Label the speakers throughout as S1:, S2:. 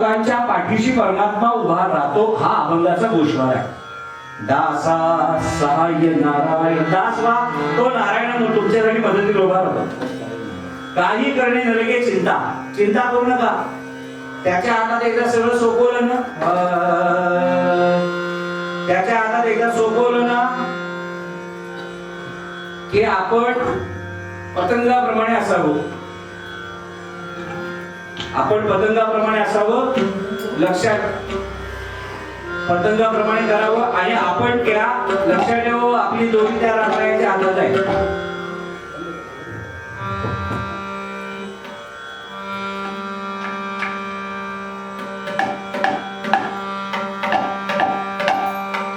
S1: लोकांच्या पाठीशी परमात्मा उभा राहतो हा अभंगाचा गोषवार आहे. दासा सहाय्य नारायण दास वा तो नारायण तुमच्यासाठी मदतीला उभा राहतो. काही करणे नलगे चिंता चिंता करू नका. त्याच्या हातात एकदा सगळं सोपवलं ना त्याच्या हातात एकदा सोपवलं ना की आपण पतंगाप्रमाणे असावं. आपण पतंगाप्रमाणे असावं. लक्षात पतंगाप्रमाणे करावं आणि आपण त्या लक्षात ठेवावं आपली दोरी त्या राखायच्या हातात आहे.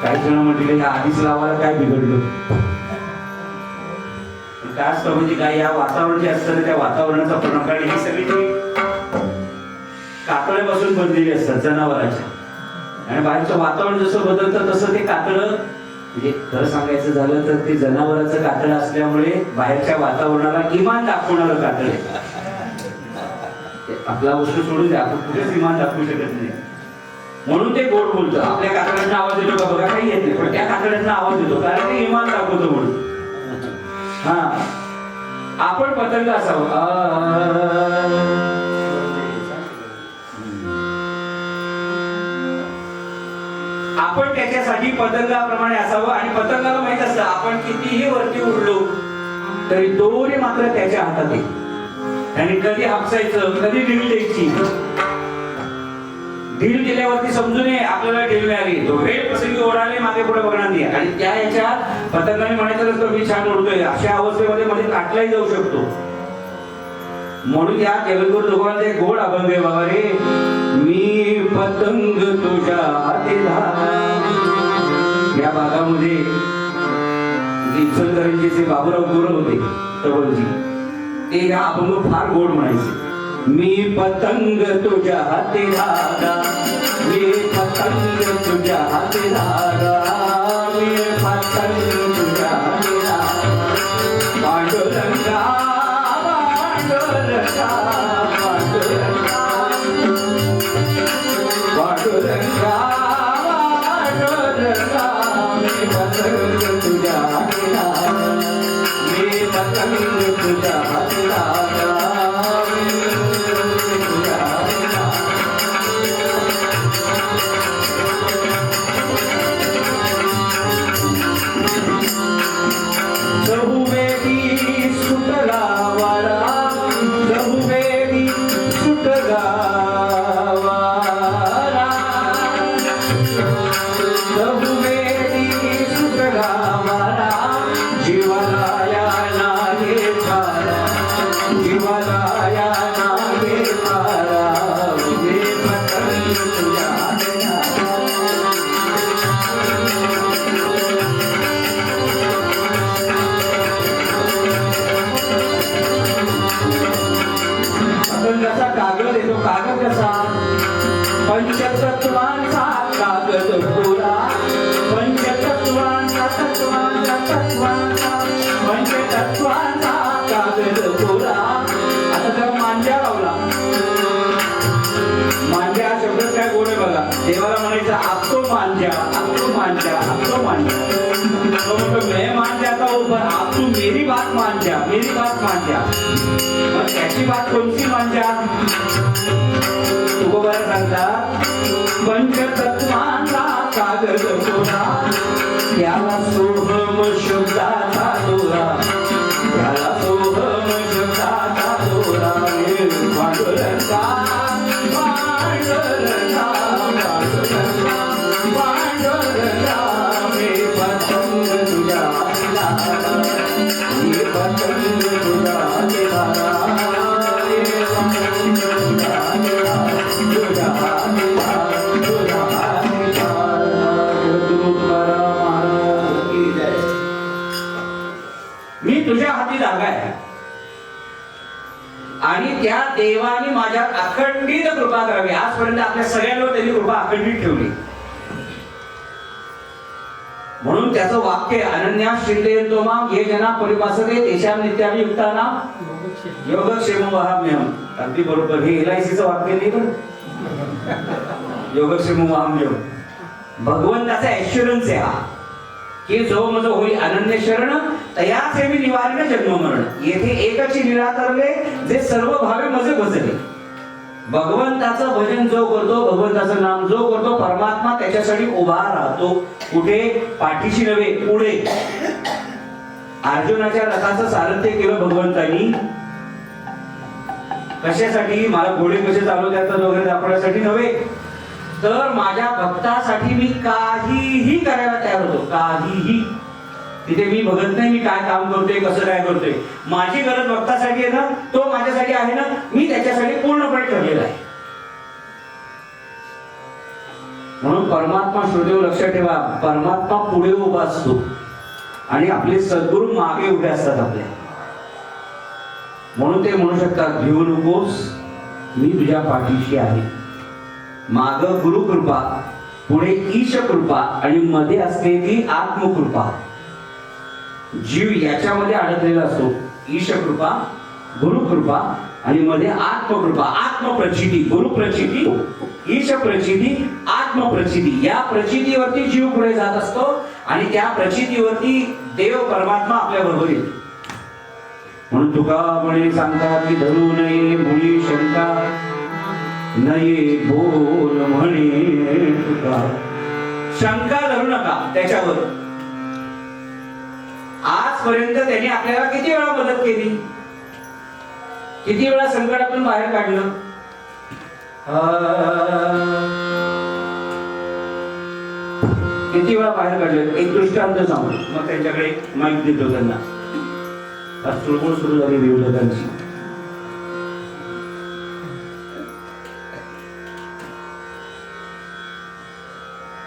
S1: काही जण म्हटले आधीच लावायला काय बिघडलं. काच म्हणजे काय या वातावरण जे असतं त्या वातावरणाचा परिणाम. कारण ही सगळी कातळ्यापासून बनलेली असतात जनावरांच्या. आणि बाहेरचं वातावरण जसं बदलतं तसं ते कातळं म्हणजे खरं सांगायचं झालं तर ते जनावरांचं कातळ असल्यामुळे बाहेरच्या वातावरणाला किमान दाखवणारं कातळ आहे. आपला वस्तू सोडून द्या आपण कुठेच किमान दाखवू शकत नाही. म्हणून ते गोड बोलतं. आपल्या कातळ्यांना आवाज येतो का बघा काही येत नाही पण त्या कातळ्यांना आवाज येतो कारण ते इमान दाखवतो म्हणून. हा आपण पतंग असावं. आपण त्याच्यासाठी पतंगाप्रमाणे असावं. आणि पतंगाला माहित असतं आपण कितीही वरती उडलो तरी दोरी मात्र त्याच्या हातात आहे. आणि कधी हापसायचं कधी ढील द्यायची. ढील दिल्यावरती समजून नये आपल्याला ढील मिळाली. वेळ प्रसंगी ओढाले मागे पुढे बघणार नाही. आणि त्या याच्यात पतंगाने म्हणायचं नसतं मी छान उडतोय. अशा अवस्थेमध्ये मध्ये काटलाही जाऊ शकतो. म्हणून या जगद्गुरु लोकांचा एक गोड अभंग आहे बाबा रे. मी पतंग तुझ्या हाती या भागामध्ये इचलकरंजीचे बाबूराव गोरे होते तवलजी. ते हा अभंग फार गोड म्हणायचे. मी पतंग तुझ्या हाती धागा मी पतंग तुझ्या हाती धागा मी पतंग तुझ्या हाती धागा. पांडुरंगा पांडुरंगा पांडुरंगा पांडुरंगा पांडुरंगा मी पतंग तुझ्या हाती धागा मी पतंग तुझ्या हाती धागा. कागद येतो. कागद कसा पंचतत्वांचा कागद पुरा. पंचतत्वांचा तत्वांचा तत्वांचा पंचतत्वांचा कागद पुरा. आता जर मांजा लावला. मांजा हा शब्द काय गोड आहे बघा. देवाला म्हणायचं आपको मांजा आपको मांजा आपको मांजा. तो म्हणतो मैं मान जाता हूं पर आप तू मेरी बात मान जा मेरी बात मान जा. मग त्याची बात कोणती मांजा तुकोबारा सांगतात. पंचतत्वांचा कागद पुरा त्याला सोहम शब्दाचा दोरा त्याला सोहम शब्दाचा दोरा. पांडुरंगा पांडुरंगा पांडुरंगा पांडुरंगा मी पतंग तुझ्या हाती धागा मी पतंग तुझ्या हाती धागा मी पतंग तुझ्या हाती धागा तुझ्या हाती धागा तुझ्या हाती धागा. तुकाराम महाराज की जय. मी तुझ्या हाती धागा आहे आणि त्या देवाने माझ्यात अखंडित कृपा करावी. आजपर्यंत आपल्या सगळ्यांवर त्यांनी कृपा अखंडित ठेवली. म्हणून त्याचं वाक्य अनन्या शिंदे माम ये जना परिपासते तेषां नित्यानि युक्तानां योगक्षेमं वहाम्यहम्. अगदी बरोबर. हे LICचं वाक्य नाही पण योगक्षेम वामदेव भगवंताचा ऍश्युरन्स आहे हा की जो मज होई अनन्य शरण तयाच हे मी निवारण जन्म मरण. येथे एकच निराकरले जे सर्व भावे मजे भजले. भगवंताचं भजन जो करतो, भगवंताचं नाम जो करतो, परमात्मा त्याच्यासाठी उभा राहतो. कुठे? पाठीशी नव्हे, पुढे. अर्जुनाच्या रथाचं सारथ्य केलं भगवंतानी. कशासाठी? मला घोडे कसे चालवतात वगैरे दाखवण्यासाठी नव्हे, तर माझ्या भक्तासाठी मी काहीही करायला तयार होतो. काहीही. तिथे मी बघत नाही मी काय काम करतोय, कसं काय करतोय. माझी गरज भक्तासाठी आहे ना, तो माझ्यासाठी आहे ना, मी त्याच्यासाठी पूर्णपणे ठरलेला आहे. म्हणून परमात्मा श्रोतेव लक्षात ठेवा, परमात्मा पुढे उभा असतो आणि आपले सद्गुरू मागे उभे असतात आपल्या. म्हणून ते म्हणू शकतात, भिवू नकोस, मी तुझ्या पाठीशी आहे. माग गुरुकृपा, पुढे ईश कृपा आणि मध्ये असते ती आत्मकृपा. जीव याच्यामध्ये अडकलेला असतो. ईश कृपा, गुरुकृपा आणि मध्ये आत्मकृपा. आत्मप्रचिती, गुरुप्रचिती, ईश प्रचिती, आत्मप्रचिती. या प्रचितीवरती जीव पुढे जात असतो आणि त्या प्रचितीवरती देव परमात्मा आपल्या बरोबर येतो. म्हणून तुका म्हणे सांगतात की धरू नये मुळी शंका, नये बोल म्हणे तुका. शंका धरू नका त्याच्यावर. आजपर्यंत त्यांनी आपल्याला किती वेळा मदत केली, किती वेळा संकटातून बाहेर काढलं. किती वेळा बाहेर काढलं. एक दृष्टांत सांगू, मग त्यांच्याकडे माहिती देतो त्यांना. आज चुळबुळ सुरू झाली विरोधकांची.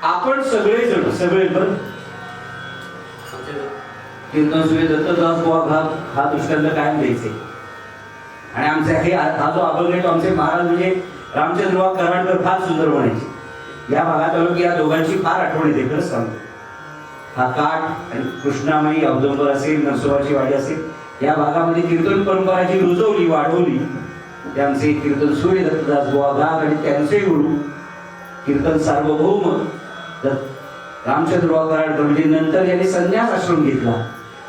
S1: आपण सगळेजण सगळेजण कीर्तन सुरे दत्तदास बुवा हा दृष्टांत कायम द्यायचे. आणि आमचे हा जो अभंग आहे तो आमचे महाराज म्हणजे रामचंद्र बुवा कराडकर फार सुंदर म्हणायचे. या भागात आलो की या दोघांची फार आठवण येते. खरंच सांगतो, हा काठ आणि कृष्णामाई औदुंबर असेल, नरसोबाची वाडी असेल, या भागामध्ये कीर्तन परंपरा जी रुजवली, वाढवली, ते आमचे कीर्तन सूर्य दत्तदास बुवा गाग आणि त्यांचे गुरु कीर्तन सार्वभौम रामचंद्र बुवा कराडकर. म्हणजे नंतर यांनी संन्यास आश्रम घेतला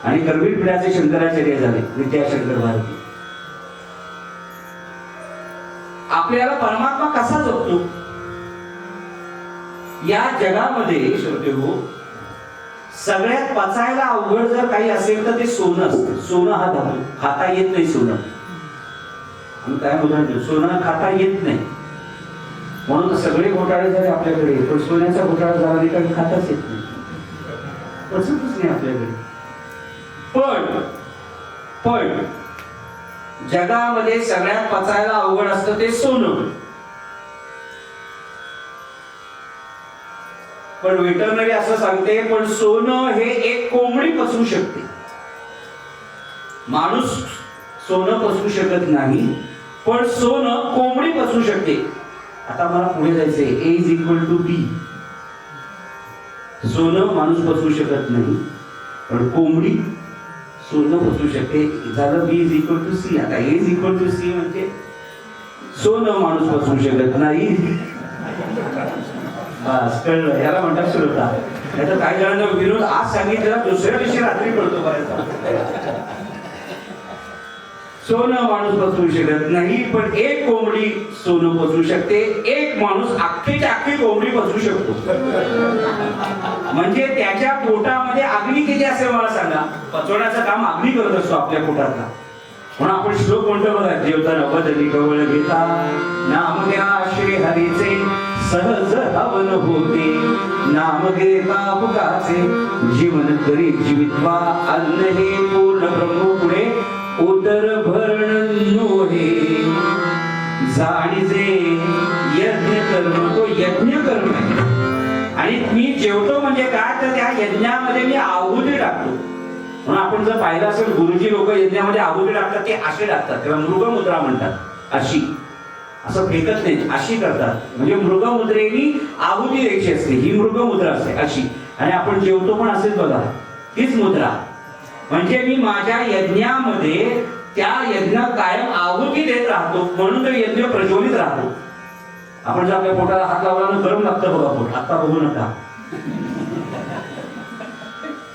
S1: आणि करवीर पीठाचे शंकराचार्य झाले, विद्याशंकर भारती. आपल्याला परमात्मा कसा जपतो या जगामध्ये श्रोते हो, सगळ्यात पचायला अवघड जर काही असेल तर ते सोनं असतं. सोनं हा धातू, खाता येत नाही सोनं. आणि काय उदाहरण, सोनं खाता येत नाही म्हणून सगळे घोटाळे झाले आपल्याकडे. पण सोन्याचा घोटाळा झाला नाही कारण खाताच येत नाही, पचतच नाही आपल्याकडे. पण जगामध्ये सगळ्यात पचायला अवघड असतं ते सोनं. पण वेटरनरी असं सांगते, पण सोनं हे एक कोंबडी पचवू शकते. माणूस सोनं पचवू शकत नाही, पण सोनं कोंबडी पचवू शकते. आता मला पुढे जायचंय. A is equal to B. सोनं माणूस पचवू शकत नाही, पण कोंबडी सोनं पचवू शकते. झालं B is equal to C. आता A is equal to C म्हणजे सोनं माणूस पचवू शकत नाही. बस कळलं, याला म्हणतात श्रोता. नाही तर काही जणांना विरोध आज सांगितलेला दुसऱ्या दिवशी रात्री कळतो बऱ्याचदा. सोनं माणूस पचवू शकत नाही, पण एक कोंबडी सोनं पचवू शकते. एक माणूस अख्खीच्या अख्खी कोंबडी पचवू शकतो. म्हणजे त्याच्या पोटामध्ये अग्नी किती असेल मला सांगा. पचवण्याचं काम अग्नी करत असतो आपल्या पोटातला. म्हणून आपण श्लोक म्हणतो बघा, जेवताना बदली कवळ घेता नाम घ्या श्री हरीचे, सहज हवन होते नाम घेता फुकाचे, जीवन करी जीवित्वा अन्न हे पूर्ण ब्रह्म पुढे उदर भरण नोहे, जाणीजे यज्ञ कर्म. तो यज्ञ कर्म आहे. आणि मी जेवतो म्हणजे काय, तर त्या यज्ञामध्ये मी आहुती टाकतो. म्हणून आपण जर पाहिलं असेल, गुरुजी लोक यज्ञामध्ये आहुती टाकतात ते असे टाकतात, तेव्हा मृगमुद्रा म्हणतात. अशी असं फेकत नाही, अशी करतात. म्हणजे मृगमुद्रेनी आहुती द्यायची असते, ही मृगमुद्रा असते अशी. आणि आपण जेवतो पण असेच बघा, हीच मुद्रा. म्हणजे मी माझ्या यज्ञामध्ये त्या यज्ञ कायम आहुती देत राहतो, म्हणून तो यज्ञ प्रज्वलित राहतो. आपण जर आपल्या पोटाला हात लावला ना गरम लागतं बघा पोट, आता बघू नका.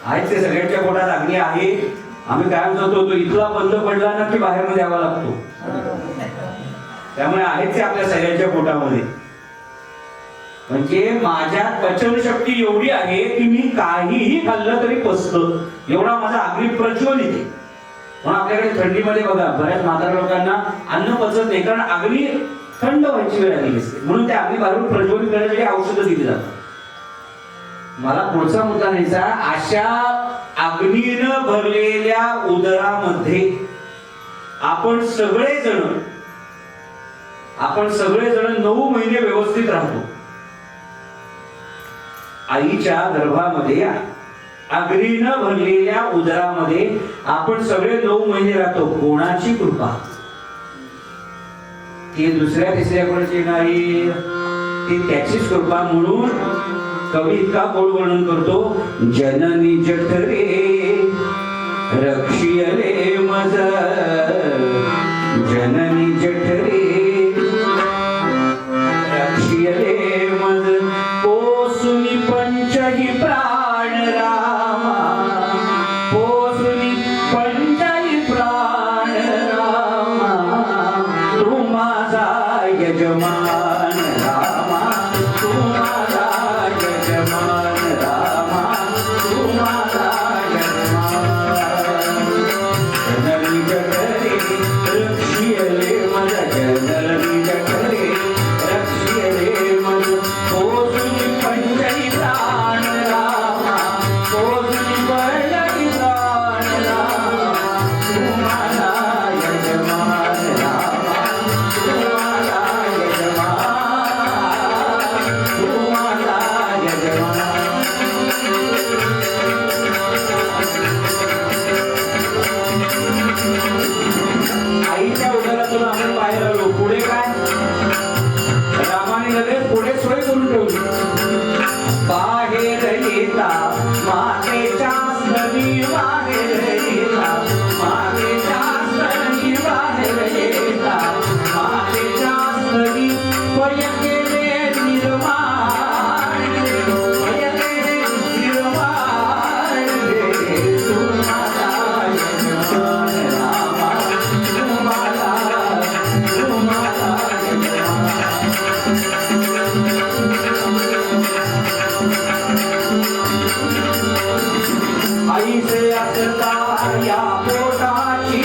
S1: आहेच ते सगळ्यांच्या पोटात अग्नी आहे. आम्ही कायम जातो तो इथला बंद पडला ना की बाहेर द्यावा लागतो. त्यामुळे आहेच ते आपल्या सगळ्यांच्या पोटामध्ये. म्हणजे माझ्यात पचनशक्ती एवढी आहे की मी काहीही खाल्लं तरी पचतं, एवढा माझा अग्नी प्रज्वलित आहे. म्हणून आपल्याकडे थंडीमध्ये बघा बऱ्याच म्हाताऱ्या लोकांना अन्न पचत नाही, कारण अग्नी थंड व्हायची वेळ आली असते. म्हणून त्या अग्नी बाहेरून प्रज्वलित करण्यासाठी औषधं दिली जातात. मला पुढचा मुद्दा न्यायचा, अशा अग्नीनं भरलेल्या उदरामध्ये आपण सगळेजण 9 महिने व्यवस्थित राहतो. आईच्या गर्भामध्ये अग्नीनं भरलेल्या उदरामध्ये आपण सगळे 9 महिने राहतो. कोणाची कृपा? ती दुसऱ्या तिसऱ्या कोणाची नाही, ती त्याचीच कृपा. म्हणून कवी इतका गोड वर्णन करतो, जननी जठरे रक्षियले मज, जननी जठरे रक्षियले मज, पोसुनी पंचही प्राण रामा, पोसुनी पंचही प्राण रामा, तू माझा यजमान रामा, तू माझा यजमान रामा, तू माझा यजमान. जननी जठरे रक्षियले मज, जननी जठरे रक्षियले मज, पोसुनी पंचही प्राण रामा, पोसुनी पंचही प्राण रामा, तू माझा यजमान रामा, तू माझा यजमान, तू माझा यजमान. आईच्या उदरातून आपण बाहेर आलो. पुढे काय? रामाने लगेच पुढे सोय करून ठेवली. बाहेर येता मातेच्या स्तनी, बाहेर येता मातेच्या स्तनी, बाहेर येता मातेच्या स्तनी, पय केले निर्माण, पय केले निर्माण रे, तू माझा यजमान रामा, तू माझा यजमान. आईचे असता या पोटाची,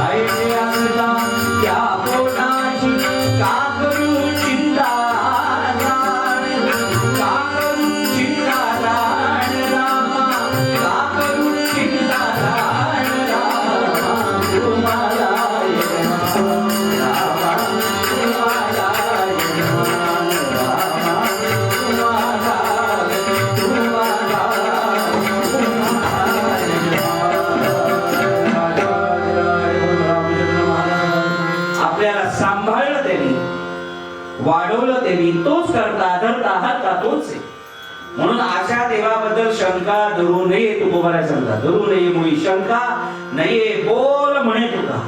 S1: आईचे असता या पोटाची, का करू चिंता राण, का करू चिंता राण रामा, का करू चिंता राण रामा, तू माझा यजमान रामा, तू माझा यजमान रामा, तू माझा, तू माझा, तू माझा यजमान. आपल्याला सांभाळलं त्यांनी, वाढवलं त्यांनी, तोच करता धरता हरता तोच आहे. म्हणून अशा देवाबद्दल शंका धरू नये. तुकोबाला सांगता, धरू नये मुळी शंका नये, बोल म्हणे तुका.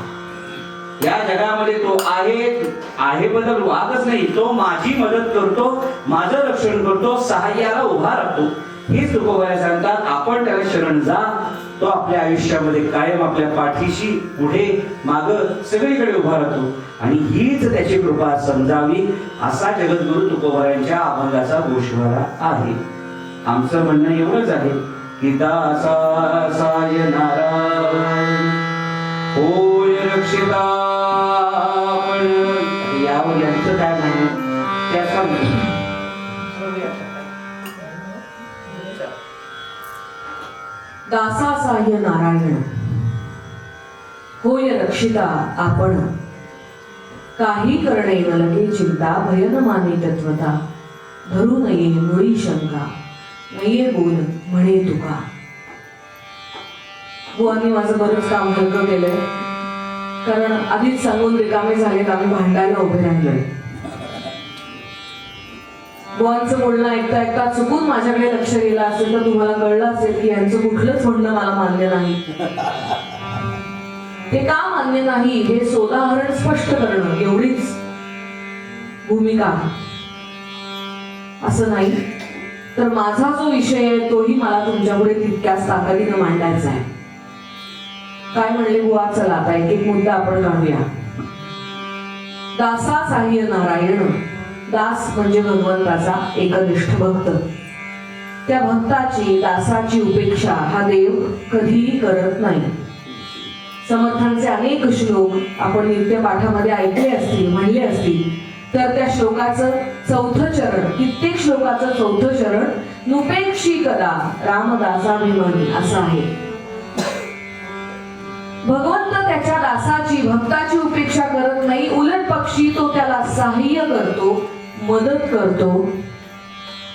S1: या जगामध्ये तो आहे बद्दल वादच नाही. तो माझी मदत करतो, माझं रक्षण करतो, सहाय्याला उभा राहतो. हीच तुकोबाला सांगतात. आपण त्याला शरण जा, तो आपल्या आयुष्यामध्ये कायम आपल्या पाठीशी पुढे माग सगळीकडे उभा राहतो. आणि हीच त्याची कृपा समजावी असा जगद्गुरु तुकोबारायांच्या अभंगाचा गोषवारा आहे. आमचं म्हणणं एवढंच आहे की दासा साय नारायण होय रक्षिता. पण यावर यांचं काय म्हणणं त्याचा
S2: दासा साह्य नारायण होय रक्षिता आपण, काही करणे न लगे चिंता, भय न माने तत्वता, धरू नये मुळी शंका, नये बोल म्हणे तुका. बुवांनी माझं बरंच काम हलकं केलंय, कारण आधीच सांगून रिकामे झालेत, आम्ही भांडायला उभे राहिलोय. बुवांचं बोलणं ऐकता ऐकता चुकून माझ्याकडे लक्ष गेलं असेल तर तुम्हाला कळलं असेल की यांचं कुठलंच म्हणणं मला मान्य नाही. ते का मान्य नाही हे सोदाहरण स्पष्ट करणं एवढीच भूमिका. असं नाही तर माझा जो विषय आहे तोही मला तुमच्यापुढे तितक्याच ताकदीनं मांडायचा आहे. काय म्हणले बुवा, चला आता एक एक मुद्दा आपण काढूया. दासा साह्य नारायण. दास म्हणजे भगवंताचा एकनिष्ठ भक्त. त्या भक्ताची दासाची उपेक्षा हा देव कधीही करत नाही. समर्थांचे अनेक श्लोक आपण नित्य पाठामध्ये ऐकले असतील, म्हणले असतील. तर त्या श्लोकाचं चौथं चरण, कित्येक श्लोकाचं चौथं चरण नुपेक्षी कदा रामदासाभिमानी असं आहे. भगवंत त्याच्या दासाची, भक्ताची उपेक्षा करत नाही. उलट पक्षी तो त्याला सहाय्य करतो, मदत करतो.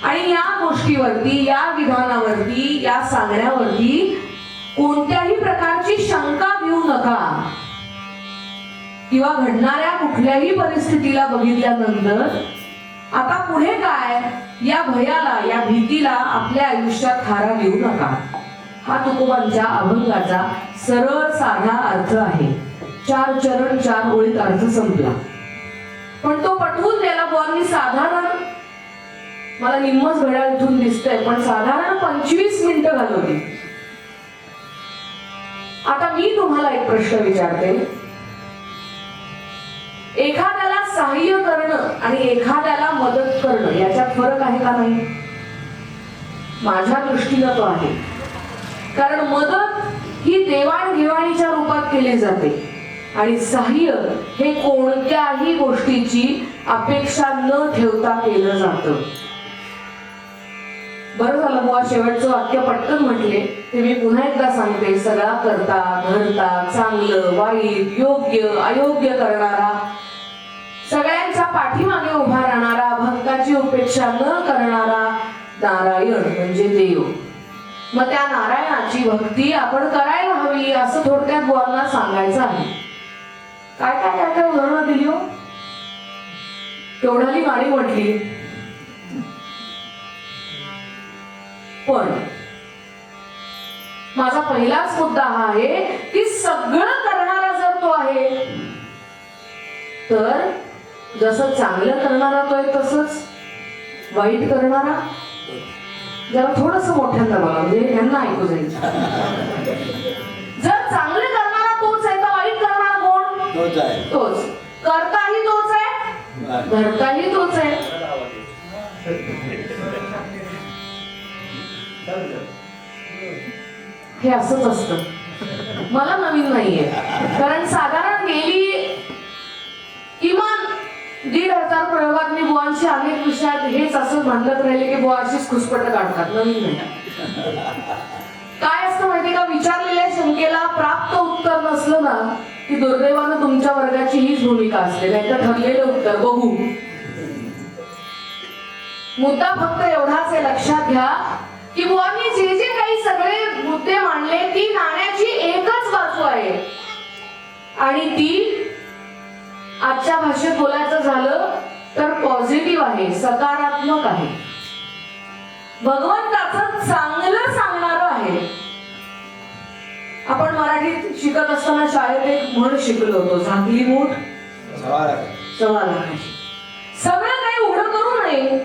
S2: आणि या गोष्टीवरती, या विधानावरती, या सांगण्यावरती कोणत्याही प्रकारची शंका घेऊ नका. किंवा घडणाऱ्या कुठल्याही परिस्थितीला बघितल्यानंतर आता पुढे काय या भयाला, या भीतीला आपल्या आयुष्यात थारा देऊ नका. हा तुकोबांच्या अभंगाचा सरळ साधा अर्थ आहे. 4 चरण 4 ओळीत अर्थ संपला. पण तो पटवून द्यायला बुवांनी साधारण, मला निम्मच घड्याळ इथून दिसतंय, पण साधारण 25 मिनिटं घालवली. आता मी तुम्हाला एक प्रश्न विचारते. एखाद्याला सहाय्य करणं आणि एखाद्याला मदत करणं याच्यात फरक आहे का नाही? माझ्या दृष्टीनं तो आहे. कारण मदत ही देवाणघेवाणीच्या रूपात केली जाते आणि सहाय्य हे कोणत्याही गोष्टीची अपेक्षा न ठेवता केलं जातं. बरं झालं बुवा शेवटचं वाक्य पटकन म्हटले ते मी पुन्हा एकदा सांगते. सगळा करता धरता, चांगलं वाईट, योग्य अयोग्य करणारा, सगळ्यांच्या पाठीमागे उभा राहणारा, भक्ताची उपेक्षा न करणारा नारायण म्हणजे देव. मग त्या नारायणाची भक्ती आपण करायला हवी असं थोडक्यात बुवांना सांगायचं आहे. काय काय काय काय उदाहरणं दिली हो, तेवढाली गाणी म्हटली. पण माझा पहिलाच मुद्दा हा आहे की सगळं करणारा जर तो आहे तर जसं चांगलं करणारा तो आहे तसंच वाईट करणारा. जरा थोडस मोठ्यांदा बघा म्हणजे यांना ऐकू जाईल. जर चांगले करणारा तोच आहे तर वाईट करणारा कोण? तोच आहे. तोच. करताही तोच आहे, धरताही तोच आहे. हे असंच असतं. मला नवीन नाहीये. कारण साधारण गेली किमान 1,500 प्रयोगात मी बुवांशी अनेक विषयात हेच असं म्हणत राहिले की बुवा अशीच खुसपट काढतात. नवीन नाही. काय असतं माहितीये का, विचारलेल्या शंकेला प्राप्त उत्तर नसलं ना की दुर्दैवानं तुमच्या वर्गाची हीच भूमिका असते. नाही तर ठरलेलं उत्तर बघू. मुद्दा फक्त एवढाच आहे, लक्षात घ्या की बुवांनी जे जे काही सगळे मुद्दे मांडले ती नाण्याची एकच बाजू आहे आणि ती आजच्या भाषेत बोलायचं झालं तर पॉझिटिव्ह आहे, सकारात्मक आहे, भगवंताचं चांगलं सांगणारं आहे. आपण मराठीत शिकत असताना शाळेत एक म्हण शिकलो होतो, झाकली मूठ सव्वा लाखाची. सगळं काही उघडं करू नये,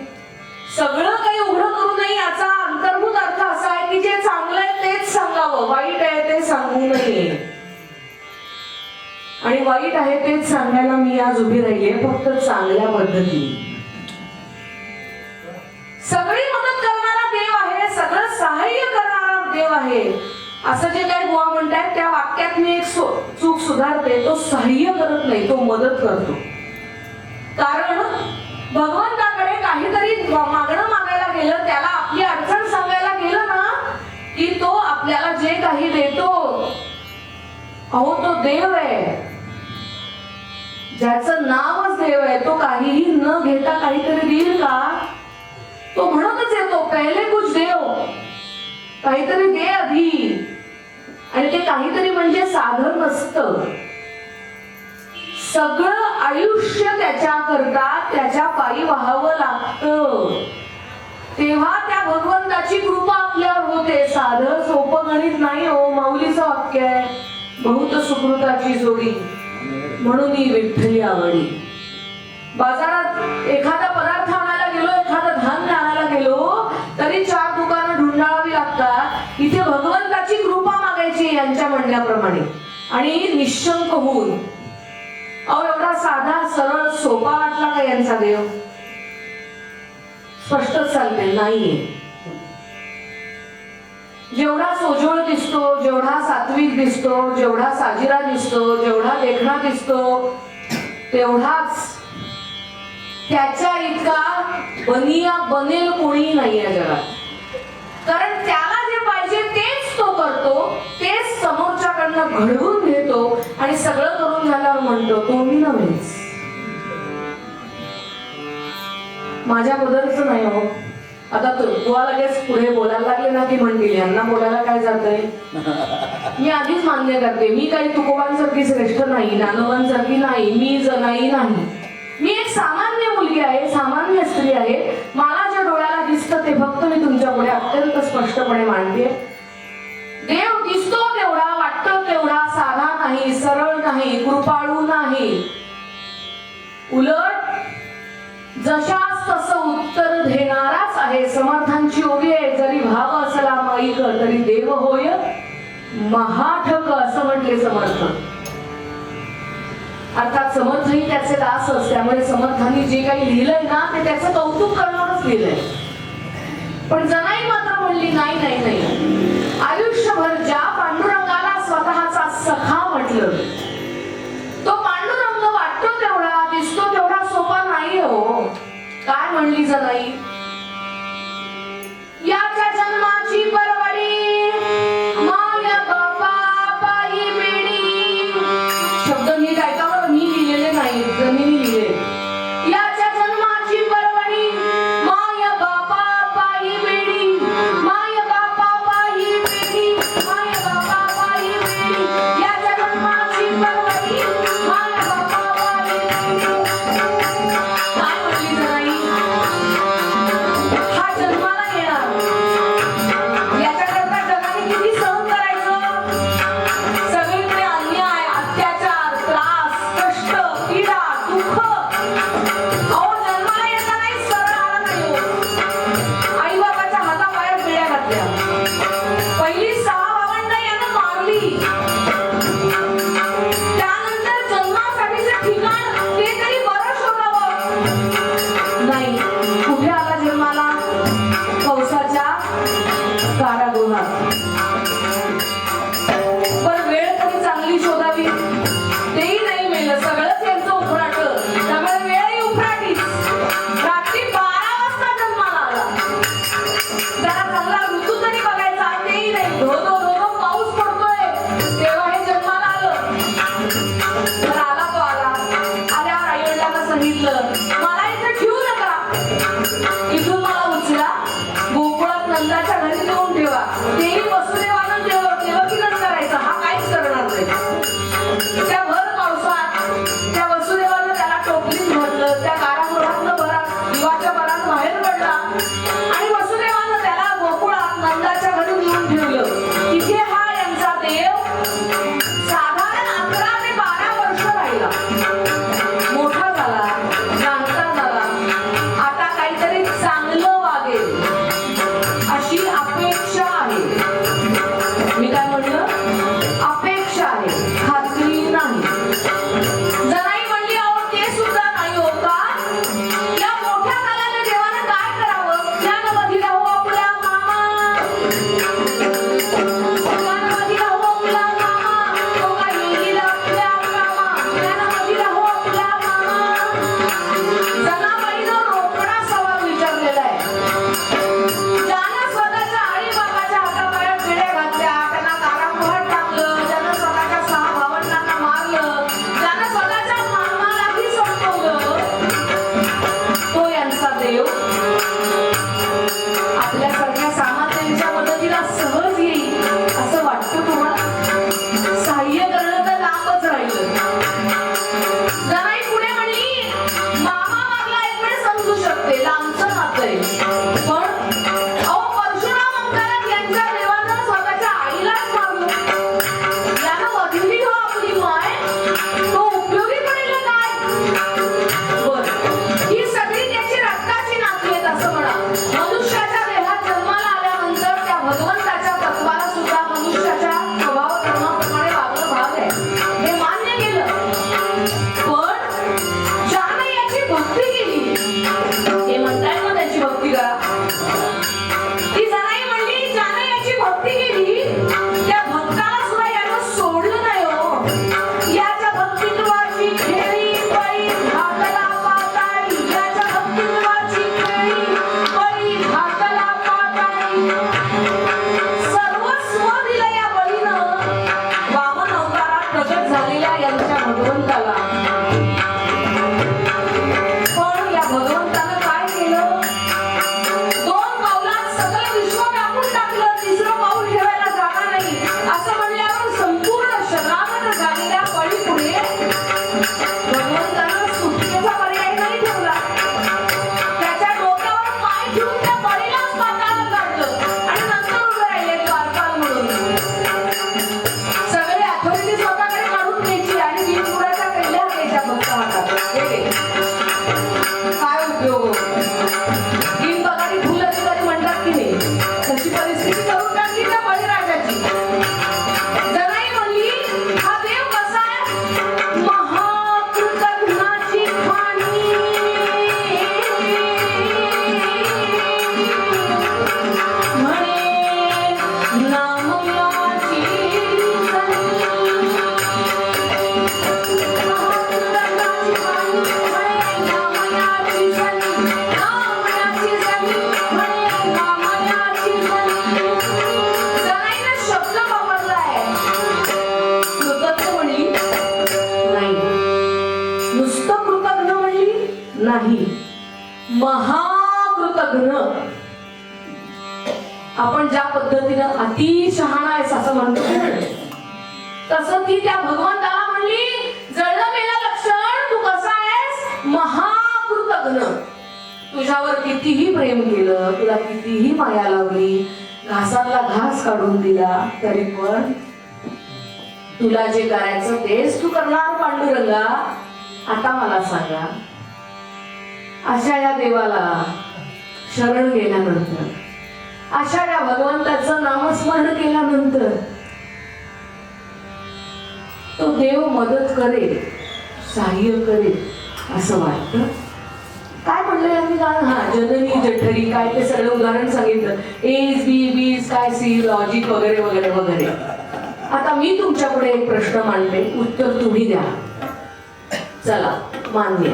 S2: सगळं काही उघडं करू नये याचा अंतर्भूत अर्थ असा आहे की जे चांगलं आहे तेच सांगावं, वाईट आहे ते सांगू नये. आणि वाईट आहे तेच सांगायला मी आज उभी राहिली आहे, फक्त चांगल्या पद्धतीने. सगळी मदत करणारा देव आहे, सगळं सहाय्य करणारा देव आहे असं जे काही बुवा म्हणतायत त्या वाक्यात मी एक चूक सुधारते. तो सहाय्य करत नाही, तो मदत करतो. कारण भगवंताकडे काहीतरी मागणं मागायला गेलं, त्याला आपली अडचण सांगायला गेलं ना की तो आपल्याला जे काही देतो, अहो तो देव आहे, ज्याचं नावच देव आहे. तो काहीही न घेता काहीतरी देईल का? तो म्हणतच येतो पहिले कुछ देव, काहीतरी दे आधी. आणि ते काहीतरी म्हणजे साधन नसतं. सगळं आयुष्य त्याच्या करता त्याच्या पायी व्हावं लागतं, तेव्हा त्या भगवंताची कृपा आपल्यावर होते. साधं सोपं गणित नाही हो. माऊलीचं वाक्य आहे, बहुत सुकृताची जोडी म्हणून ही विठ्ठली आवडी. बाजारात एखादा पदार्थ आणायला गेलो, एखादं धान्य आणायला गेलो तरी 4 दुकानं ढुंढाळावी लागतात. इथे भगवंताची कृपा मागायची यांच्या म्हणण्याप्रमाणे आणि निशंक होऊन. अहो एवढा साधा सरळ सोपा वाटला का यांचा देव? स्पष्टच सांगते नाहीये. जेवढा सोजवळ दिसतो, जेवढा सात्विक दिसतो, जेवढा साजिरा दिसतो, जेवढा देखणा दिसतो, तेवढाच त्याच्या इतका बनिया बनेल कोणी नाही या जगात. कारण त्याला जे पाहिजे तेच तो करतो, तेच समोरच्याकडनं घडवून घेतो आणि सगळं करून झाल्यावर म्हणतो तो मी नव्हेच. माझ्या बदलच नाही हो. आता तुला लगेच पुढे बोलायला लागले ना की म्हणतील यांना बोलायला काय जातंय. मी आधीच मान्य करते मी काही तुकोबांसारखी श्रेष्ठ नाही, ज्ञानोबांसारखी नाही, मी जनाई नाही. मी एक सामान्य मुलगी आहे, सामान्य स्त्री आहे. मला जे डोळ्याला दिसतं ते फक्त मी तुमच्या पुढे अत्यंत स्पष्टपणे मांडते. देव दिसतो तेवढा, वाटतो तेवढा साधा नाही, सरळ नाही, कृपाळू नाही. उलट जशास तसं उत्तर देणाराच आहे. समर्थांची ओवी आहे, जरी भाव असला माईक तरी देव होय महाठक असं म्हटले समर्थ. अर्थात समर्थही त्याचे दासच, त्यामुळे समर्थांनी जे काही लिहिलंय ना ते त्याचं कौतुक करणारच लिहिलंय. पण जनाई मात्र म्हणली नाही नाही नाही. आयुष्यभर ज्या पांडुरंगाला स्वतःचा सखा म्हटलं तो पांडुरंग वाटतो तेवढा, दिसतो तेवढा सोपा नाही हो. काय म्हणली जनाई? याच्या जन्माची परवडी माया बाबा पायी बेडी. शब्द नीट ऐका बरं, मी लिहिलेले नाही, जमिनी लिहिले. याच्या जन्माची परवडी माया बाबा पायी बेडी, माया बाबा पायी बेडी, माया बाबा पायी बेडी. याच्या जन्माची परवडी माया बाबा पायी बेडी. काय म्हणली जनाई? हा जन्माला येणार, याच्याकरता जगाने किती सहन करायचं. सगळीकडे अन्याय, अत्याचार, त्रास, कष्ट, पीडा, दुःख. अहो जन्माला येतानाही सरळ आला नाही हो. आई बाबाच्या हातापायात पिळ्या घातल्या. पहिली 6 भावंड यानं मारली. त्यानंतर जन्मासाठीचं ठिकाण ते तरी बरं शोधावं. नाही, कुठे आला जन्माला? कौसाच्या कारागृहात. पण वेळ तरी चांगली शोधावी, तेही नाही मिळलं. सगळंच यांचं उफराटं, त्यामुळे वेळही उफराटीच. रात्री 12 वाजता जन्माला आला. जरा चांगला ऋतू तरी बघायचा, तेही नाही. धो धो धो धो पाऊस पडतोय तेव्हा हे जन्माला आलं. तर आला तो आला. आल्यावर आई वडिलांना सांगितलं मला इथे ठेवू नका, इथून मला उचला, गोकुळात नंदाच्या घरी नेऊन ठेवा. तेही वसुदेवानं देवकीनंच करायचं, हा काहीच करणार नाही. त्या भर पावसात त्या वसुदेवानं त्याला टोपलीत भरलं, त्या कारागृहातनं दिवाच्या भरात बाहेर पडला आणि वसुदेवानं त्याला गोकुळात नंदाच्या घरी नेऊन ठेवलं. तिथे हा यांचा देव साधारण 11 ते 12 वर्ष राहिला. मोठा झाला. हे घे. काय उपयोग? तीन पगारी फुल अधिकारी म्हणतात की नाही, तशी परिस्थिती करून टाकली त्या बळीराजाची. जनाई म्हणली, हा देव कसा आहे? महाकृतघ्नाची खाणी. म्हणे नामयाची जनी. महाकृतघ्नाची खाणी. म्हणे नामयाची जनी. नामयाची जनी. म्हणे नामयाची जनी. जनाईने शब्द वापरलाय. कृतज्ञ म्हणली नाही, नुसतं कृतज्ञ म्हणली नाही, महाकृतज्ञ. आपण ज्या पद्धतीनं अति शहाणा आहेस असं म्हणतो तसं ती त्या भगवंताला म्हणली, जळलं मेलं लक्षण, तू कसा आहेस? महाकृतज्ञ. तुझ्यावर कितीही प्रेम केलं, तुला कितीही माया लावली, घासातला घास काढून दिला, तरी पण तुला जे करायचं तेच तू करणार पांडुरंगा. आता मला सांगा, अशा या देवाला शरण गेल्यानंतर, अशा या भगवंताचं नामस्मरण केल्यानंतर तो देव मदत करेल, सहाय्य करेल असं वाटतं? काय म्हणलं यांनी गाणं? हा, जननी जठरी, काय ते सगळं उदाहरण सांगितलं, एज बी बीज काय सी लॉजिक वगैरे वगैरे वगैरे. आता मी तुमच्या पुढे एक प्रश्न मांडते, उत्तर तुम्ही द्या. चला, मान्य,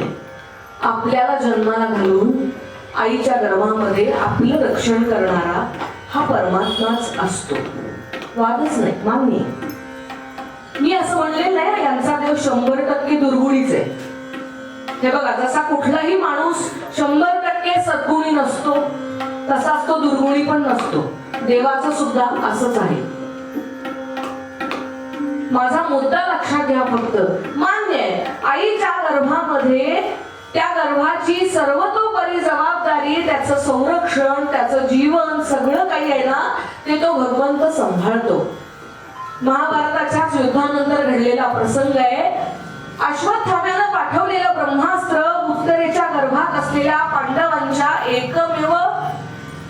S2: आपल्याला जन्माला घालून आईच्या गर्भामध्ये आपलं रक्षण करणारा हा परमात्माच असतो, वादच नाही, मान्य. मी असं म्हणलेलं नाही यांचा देव 100% दुर्गुणीच आहे. हे बघा, जसा कुठलाही माणूस 100% सद्गुणी नसतो, तसाच तो दुर्गुणी पण नसतो. देवाचं सुद्धा असंच आहे. माझा मुद्दा लक्षात घ्या फक्त. मान्य आहे, आईच्या गर्भामध्ये त्या गर्भाची सर्वतोपरी जबाबदारी, त्याचं संरक्षण, त्याचं जीवन सगळं काही आहे ना, ते तो भगवंत सांभाळतो. महाभारताच्याच युद्धानंतर घडलेला प्रसंग आहे. अश्वत्थाम्यानं पाठवलेलं ब्रह्मास्त्र उत्तरेच्या गर्भात असलेल्या पांडवांच्या एकमेव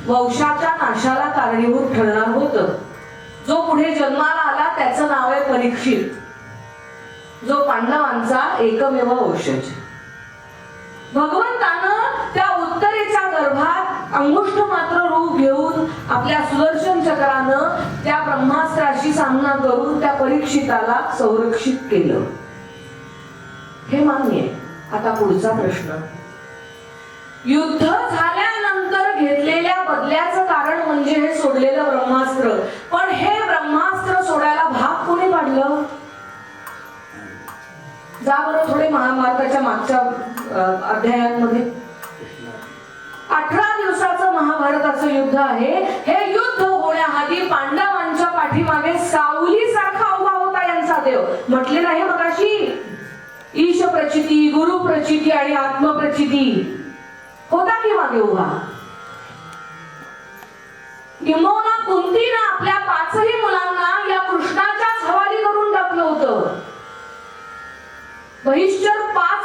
S2: वंशाच्या नाशाला कारणीभूत ठरणार होतं. जो पुढे जन्माला आला त्याचं नाव आहे परीक्षित, जो पांडवांचा एकमेव वंशज. भगवंतानं त्या उत्तरेच्या गर्भात अंगुष्ठ मात्र रूप घेऊन आपल्या सुदर्शन चक्रानं त्या ब्रह्मास्त्राशी सामना करून त्या परीक्षिताला संरक्षित केलं. हे मान्य आहे. आता पुढचा प्रश्न, युद्ध झाल्यानंतर घेतलेल्या बदल्याचं कारण म्हणजे हे सोडलेलं ब्रह्मास्त्र. पण हे ब्रह्मास्त्र सोडायला भाग कोणी पाडलं? जा बरं थोडे महाभारताच्या मागच्या अध्यायांमध्ये. 18 दिवसाचं महाभारताचं युद्ध आहे. हे युद्ध होण्याआधी पांडवांच्या पाठीमागे सावली सारखा उभा होता यांचा देव. म्हटले नाही मगाशी, ईश प्रचिती, गुरु प्रचिती आणि आत्मप्रचिती होता की मागे उभा. किंबहुना कुंतीनं आपल्या 5ही मुलांना या कृष्णाच्याच हवाली करून टाकलं होतं. बहिष्कर 5